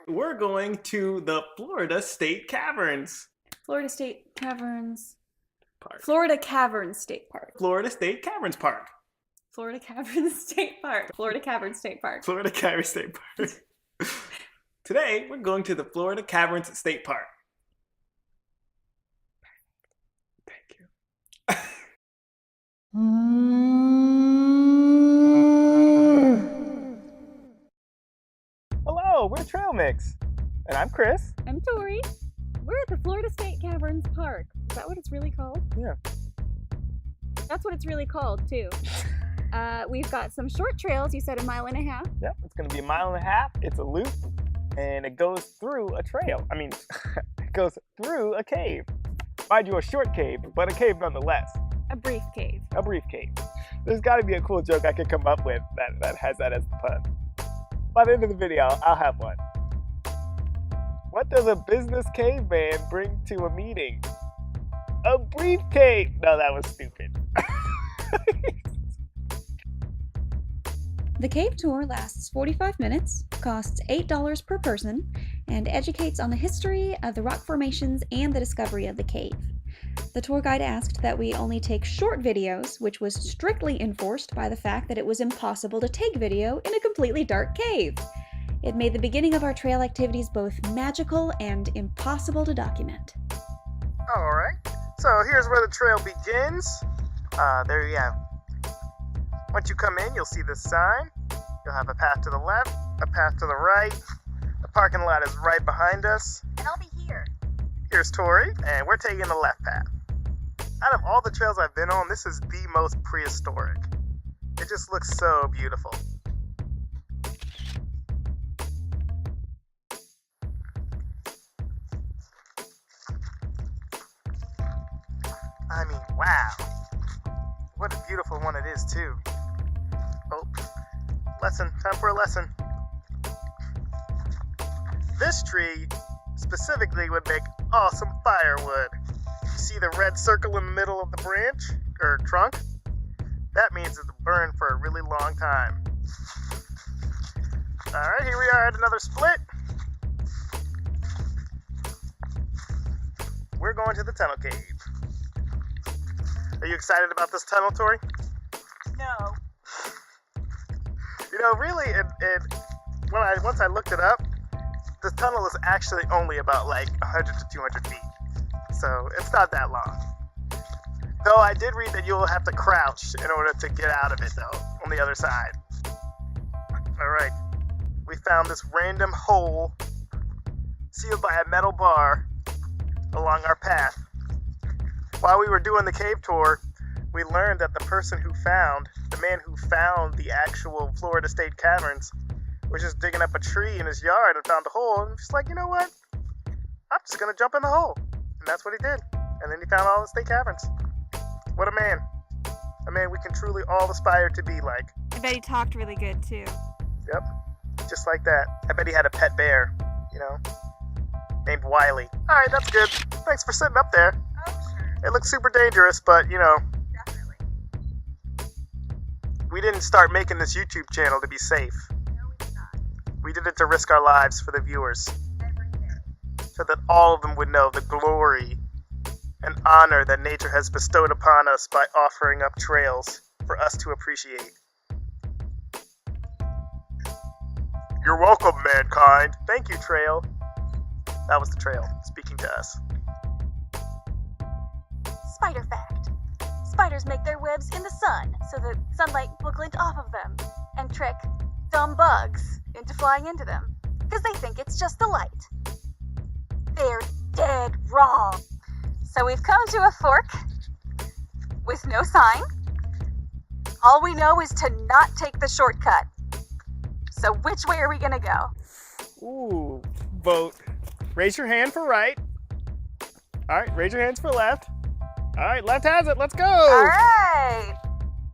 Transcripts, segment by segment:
We're going to the Florida State Caverns Florida State Caverns. Park. Florida Caverns State Park. Florida State Caverns Park. Florida Caverns State Park. Florida Caverns State Park. Florida Caverns State Park. Today, we're going to the Florida Caverns State Park. Thank you. Hello, we're Trailmix. And I'm Chris. I'm Tori. We're at the Florida State Caverns Park. Is that what it's really called? Yeah. That's what it's really called, too. We've got some short trails. You said 1.5 miles. Yep, it's going to be 1.5 miles. It's a loop, and it goes through a trail. I mean, it goes through a cave. Mind you, a short cave, but a cave nonetheless. A brief cave. A brief cave. There's got to be a cool joke I could come up with that has that as the pun. By the end of the video, I'll have one. What does a business caveman bring to a meeting? A briefcase. No, that was stupid. The cave tour lasts 45 minutes, costs $8 per person, and educates on the history of the rock formations and the discovery of the cave. The tour guide asked that we only take short videos, which was strictly enforced by the fact that it was impossible to take video in a completely dark cave. It made the beginning of our trail activities both magical and impossible to document. Alright, so here's where the trail begins. There you have. Once you come in, you'll see this sign. You'll have a path to the left, a path to the right. The parking lot is right behind us. And I'll be here. Here's Tori, and we're taking the left path. Out of all the trails I've been on, this is the most prehistoric. It just looks so beautiful. I mean, wow. What a beautiful one it is, too. Oh, lesson. Time for a lesson. This tree specifically would make awesome firewood. You see the red circle in the middle of the branch, or trunk? That means it'll burn for a really long time. Alright, here we are at another split. We're going to the tunnel cave. Are you excited about this tunnel, Tori? No. You know, really, once I looked it up, the tunnel is actually only about like 100 to 200 feet. So it's not that long. Though I did read that you'll have to crouch in order to get out of it, though, on the other side. Alright, we found this random hole sealed by a metal bar along our path. While we were doing the cave tour, we learned that the man who found the actual Florida State Caverns was just digging up a tree in his yard and found a hole, and just like, you know what? I'm just gonna jump in the hole. And that's what he did. And then he found all the state caverns. What a man. A man we can truly all aspire to be like. I bet he talked really good, too. Yep. Just like that. I bet he had a pet bear, named Wiley. Alright, that's good. Thanks for sitting up there. Oh, sure. It looks super dangerous, but, Definitely. we didn't start making this YouTube channel to be safe. No, it's not. We did it to risk our lives for the viewers, Every day. so that all of them would know the glory and honor that nature has bestowed upon us by offering up trails for us to appreciate. You're welcome, mankind. Thank you, Trail. That was the trail speaking to us. Spider fact. Spiders make their webs in the sun so the sunlight will glint off of them and trick dumb bugs into flying into them because they think it's just the light. They're dead wrong. So we've come to a fork with no sign. All we know is to not take the shortcut. So which way are we gonna go? Ooh, vote. Raise your hand for right. All right, raise your hands for left. All right, left has it. Let's go. All right.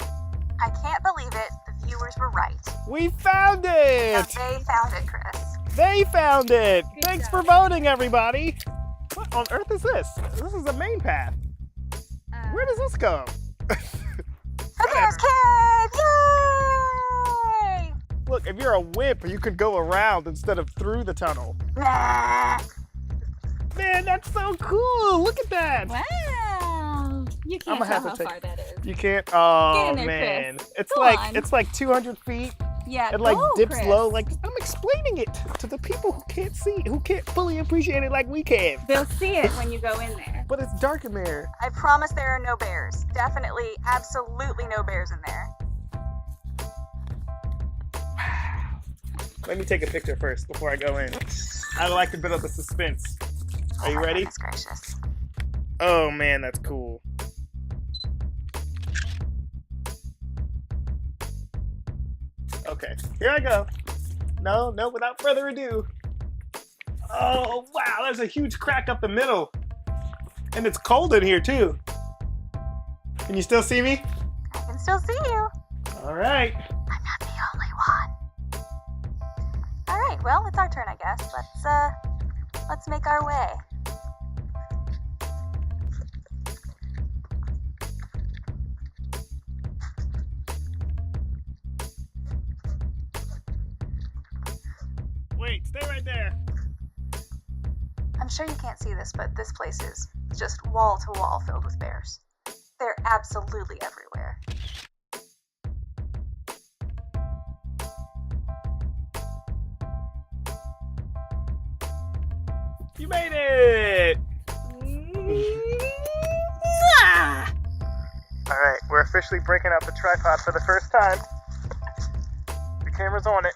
I can't believe it. The viewers were right. We found Now, it. they found it, Chris. They found it. Good Thanks job. for voting, everybody. What on earth is this? This is the main path. Where does this go? Who cares, kid? Yay! Look, if you're a wimp, you could go around instead of through the tunnel. Nah. Man, that's so cool. Look at that. Wow. You can't I'ma tell have to how take- far that is. You can't. Oh Get in there, man, Chris. it's Go like on. it's like 200 feet. Yeah, It like go, dips Chris. low. Like I'm explaining it to the people who can't see, who can't fully appreciate it like we can. They'll see it when you go in there. But it's dark in there. I promise there are no bears. Definitely, absolutely no bears in there. Let me take a picture first before I go in. I like to build up the suspense. Are you Oh my ready? goodness gracious. Oh man, that's cool. Okay, here I go. No, without further ado. Oh wow, there's a huge crack up the middle. And it's cold in here too. Can you still see me? I can still see you. All right. I'm not the only one. All right, well, it's our turn, I guess. Let's make our way. Wait, stay right there. I'm sure you can't see this, but this place is just wall to wall filled with bears. They're absolutely everywhere. You made it! Alright, we're officially breaking out the tripod for the first time. The camera's on it.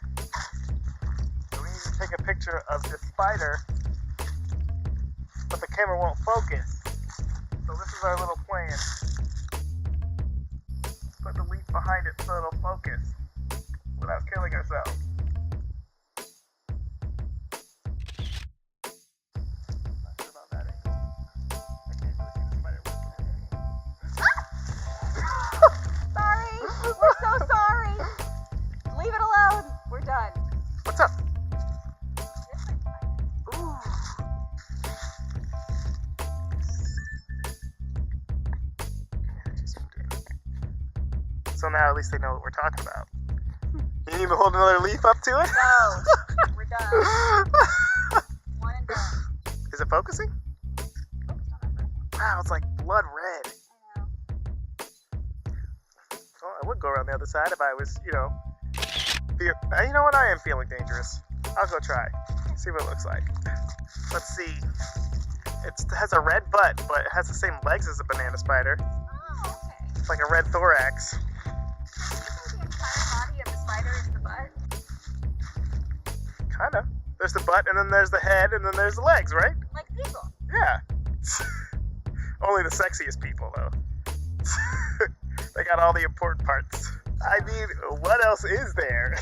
So we need to take a picture of this spider, but the camera won't focus. So this is our little plan. Put the leaf behind it so it'll focus without killing ourselves. Not sure about that angle. I can't really see the spider working. Sorry! We're so sorry! Leave it alone! We're done. What's up? Ooh. So now at least they know what we're talking about. You need me to hold another leaf up to it? No! We're done. One and done. Is it focusing? Focus on that first one. Wow, it's like blood red. I know. Well, I would go around the other side if I was, you know, you know what? I am feeling dangerous. I'll go try. See what it looks like. Let's see. It has a red butt, but it has the same legs as a banana spider. Oh, okay. It's like a red thorax. So the entire body of the spider is the butt? Kinda. There's the butt, and then there's the head, and then there's the legs, right? Like people. Yeah. Only the sexiest people, though. They got all the important parts. I mean, what else is there?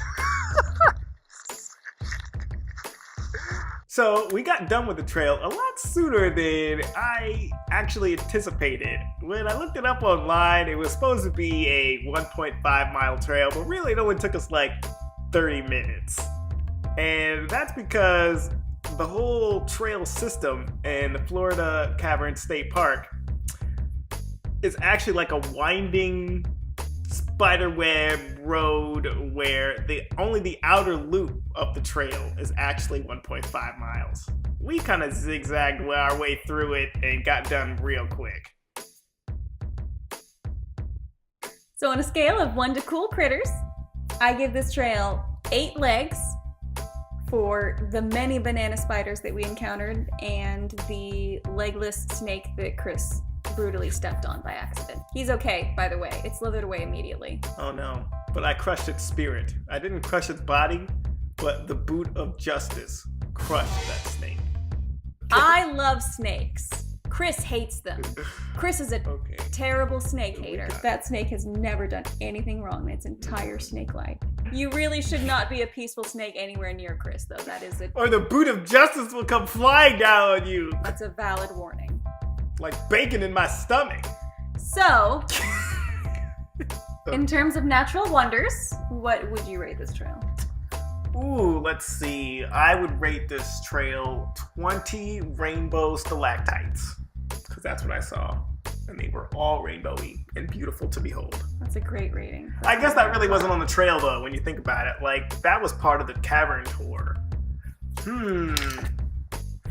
So we got done with the trail a lot sooner than I actually anticipated. When I looked it up online, it was supposed to be a 1.5 mile trail, but really it only took us like 30 minutes. And that's because the whole trail system in the Florida Caverns State Park is actually like a winding spiderweb road where only the outer loop of the trail is actually 1.5 miles. We kind of zigzagged our way through it and got done real quick. So on a scale of 1 to cool critters, I give this trail 8 legs for the many banana spiders that we encountered and the legless snake that Chris brutally stepped on by accident. He's okay, by the way. It slithered away immediately. Oh no, but I crushed its spirit. I didn't crush its body, but the boot of justice crushed that snake. I love snakes. Chris hates them. Chris is a Okay. terrible snake hater. got it. That snake has never done anything wrong in its entire snake life. You really should not be a peaceful snake anywhere near Chris, though. Or the boot of justice will come flying down on you, That's a valid warning. like bacon in my stomach. So, in terms of natural wonders, what would you rate this trail? Ooh, let's see. I would rate this trail 20 rainbow stalactites, because that's what I saw. and they were all rainbowy and beautiful to behold. That's a great rating. I guess that really wasn't on the trail though, when you think about it. Like, that was part of the cavern tour.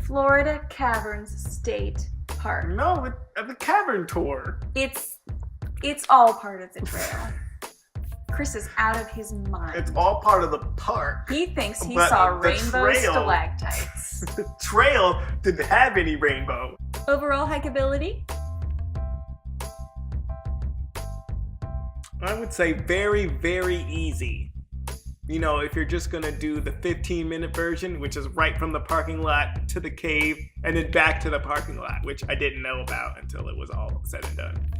Florida Caverns State Park. No, the cavern tour. It's all part of the trail. Chris is out of his mind. It's all part of the park. He thinks he But saw the rainbow trail- stalactites. The trail didn't have any rainbow. Overall hikeability? I would say very, very easy. You know, if you're just gonna do the 15-minute version, which is right from the parking lot to the cave and then back to the parking lot, which I didn't know about until it was all said and done.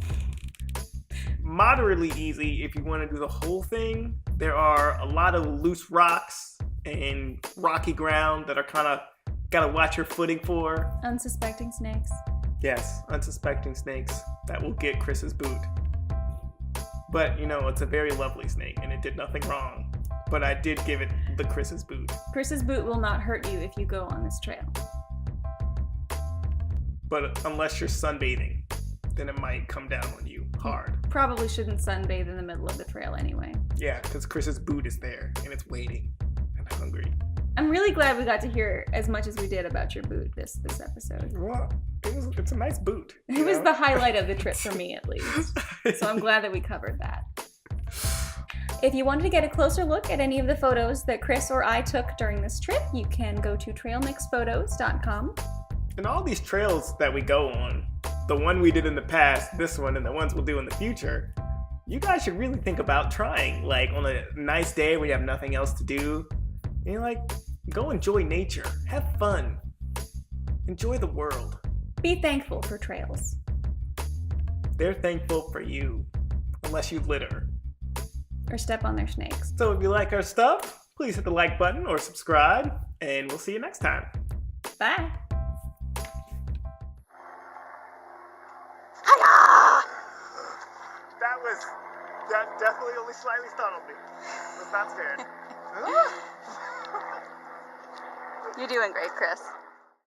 Moderately easy if you want to do the whole thing. There are a lot of loose rocks and rocky ground that are kind of gotta watch your footing for. Unsuspecting snakes. Yes, unsuspecting snakes that will get Chris's boot. But, you know, it's a very lovely snake and it did nothing wrong. But I did give it the Chris's boot. Chris's boot will not hurt you if you go on this trail. But unless you're sunbathing, then it might come down on you hard. Probably shouldn't sunbathe in the middle of the trail anyway. Yeah, because Chris's boot is there and it's waiting and hungry. I'm really glad we got to hear as much as we did about your boot this episode. Well, it's a nice boot. It was the highlight of the trip for me, at least. So I'm glad that we covered that. If you wanted to get a closer look at any of the photos that Chris or I took during this trip, you can go to trailmixphotos.com. And all these trails that we go on, the one we did in the past, this one, and the ones we'll do in the future, you guys should really think about trying. Like, on a nice day where you have nothing else to do, you know, like, go enjoy nature. Have fun. Enjoy the world. Be thankful for trails. They're thankful for you, unless you litter. Or step on their snakes. So if you like our stuff, please hit the like button or subscribe, and we'll see you next time. Bye. That definitely only slightly startled me. Was not scared. You're doing great, Chris.